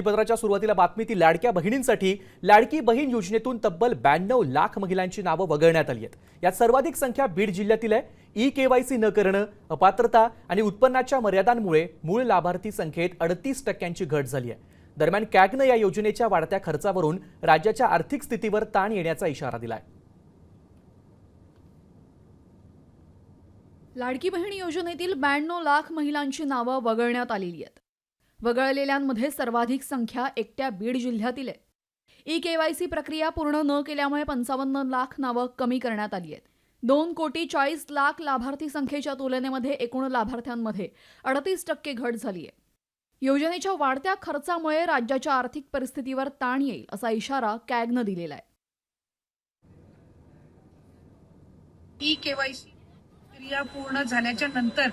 पत्राच्या सुरुवातीला बातमी ती लाडक्या बहिणींसाठी लाडकी बहीण योजनेतून तब्बल 92 लाख महिलांची नावं वगळण्यात आली आहेत। यात सर्वाधिक संख्या बीड जिल्ह्यातील आहे। ई-केवायसी न करणं, अपात्रता आणि उत्पन्नाच्या मर्यादांमुळे मूळ लाभार्थी संख्येत 38% घट झाली आहे। दरम्यान कॅगनं या योजनेच्या वाढत्या खर्चावरून राज्याच्या आर्थिक स्थितीवर ताण येण्याचा इशारा दिलाय। लाडकी बहीण योजनेतील 92 लाख महिलांची नावं वगळण्यात आलेली आहेत। वगळलेल्यांमध्ये सर्वाधिक संख्या एकट्या बीड जिल्ह्यातील आहे। ई-केवायसी प्रक्रिया पूर्ण न केल्यामुळे 55 लाख नावं कमी करण्यात आली आहेत। 2,40,00,000 लाभार्थी संख्येच्या तुलनेमध्ये एकूण लाभार्थ्यांमध्ये 38% घट झाली आहे। योजनेच्या वाढत्या खर्चामुळे राज्याच्या आर्थिक परिस्थितीवर ताण येईल असा इशारा कॅगनं दिलेला आहे। ई-केवायसी प्रक्रिया पूर्ण झाल्याच्या नंतर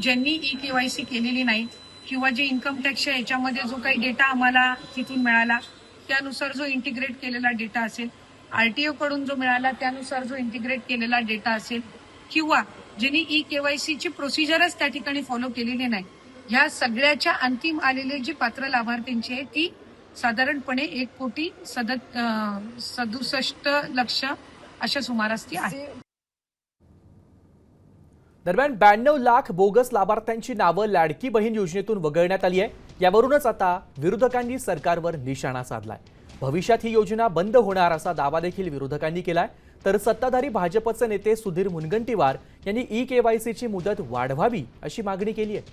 ज्यांनी ई-केवायसी केलेली नाही किंवा जे इन्कम टॅक्सच्या याच्यामध्ये जो काही डेटा आम्हाला तिथून मिळाला त्यानुसार जो इंटिग्रेट केलेला डेटा असेल, आरटीओ कडून जो मिळाला त्यानुसार जो इंटिग्रेट केलेला डेटा असेल, किंवा ज्यांनी ई-केवायसीची प्रोसिजरच त्या ठिकाणी फॉलो केलेली नाही, ह्या सगळ्याच्या अंतिम आलेले जे पात्र लाभार्थ्यांची आहे ती साधारणपणे 1,67,00,000 अशा सुमारास ती आहे। दरम्यान 92 लाख बोगस लाभार्थ्यांची नावं लाडकी बहीण योजनेतून वगळण्यात आली आहे। यावरूनच आता विरोधकांनी सरकारवर निशाणा साधलाय। भविष्यात ही योजना बंद होणार असा दावा देखील विरोधकांनी केलाय। तर सत्ताधारी भाजपचे नेते सुधीर मुनगंटीवार यांनी ई-केवायसीची मुदत वाढवावी अशी मागणी केली आहे।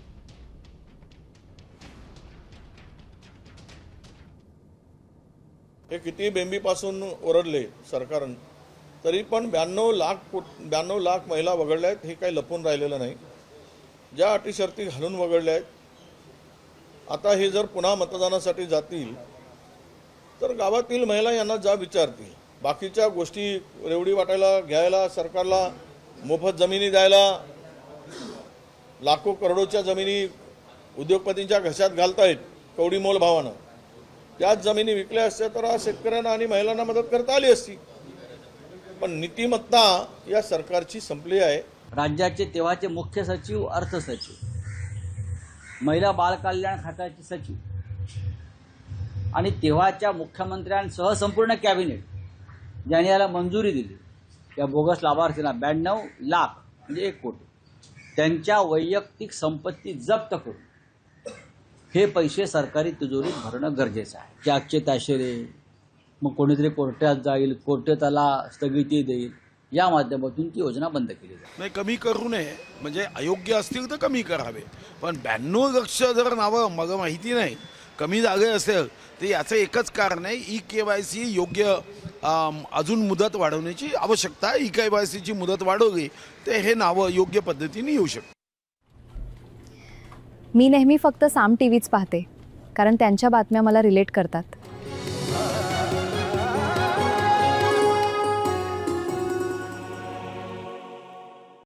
हे किती बेंबीपासून ओरडले सरकारनं, तरी पण 92 लाख महिला वगळल्या आहेत। हे काही लपून राहिलेलं नाही। ज्या अटी शर्ती घालून वगळल्या आहेत, आता हे जर पुन्हा मतदानासाठी जातील तर गावातील महिला यांना जा विचारतील। बाकीच्या गोष्टी रेवडी वाटायला घ्यायला, सरकारला मोफत जमिनी द्यायला, लाखो करोडोच्या जमिनी उद्योगपतींच्या घशात घालतायत कवडी मोल भावानं। त्याच जमिनी विकल्या असत्या तर शेतकऱ्यांना आणि महिलांना मदत करता आली असती। पण नीतिमत्ता या सरकारची संपली आहे। राज्याचे तेव्हाचे मुख्य सचिव, अर्थ सचिव, महिला बाल कल्याण खात्याचे सचिव आणि तेव्हाच्या मुख्यमंत्र्यांसह संपूर्ण कॅबिनेट ज्यांनी याला मंजुरी दिली, त्या बोगस लाभार्थींना 92 लाख म्हणजे 1 कोटी त्यांच्या वैयक्तिक संपत्ती जप्त करून हे पैसे सरकारी तिजोरीत भरणं गरजेचं आहे। त्यागचे ताशेरे, मग कोणीतरी कोर्टात जाईल, कोर्ट त्याला स्थगिती देईल, या माध्यमातून ती योजना बंद केली जाईल। नाही, कमी करू नये, म्हणजे अयोग्य असतील तर कमी करावे, पण 92 लक्ष जर नावं मला माहिती नाही कमी जागे असेल तर याचं एकच कारण आहे, ई-केवायसी योग्य अजून मुदत वाढवण्याची आवश्यकता आहे। ई-केवायसीची मुदत वाढवली तर हे नावं योग्य पद्धतीने येऊ शकतात। मी नेहमी फक्त साम टीव्हीच पाहते, कारण त्यांच्या बातम्या मला रिलेट करतात।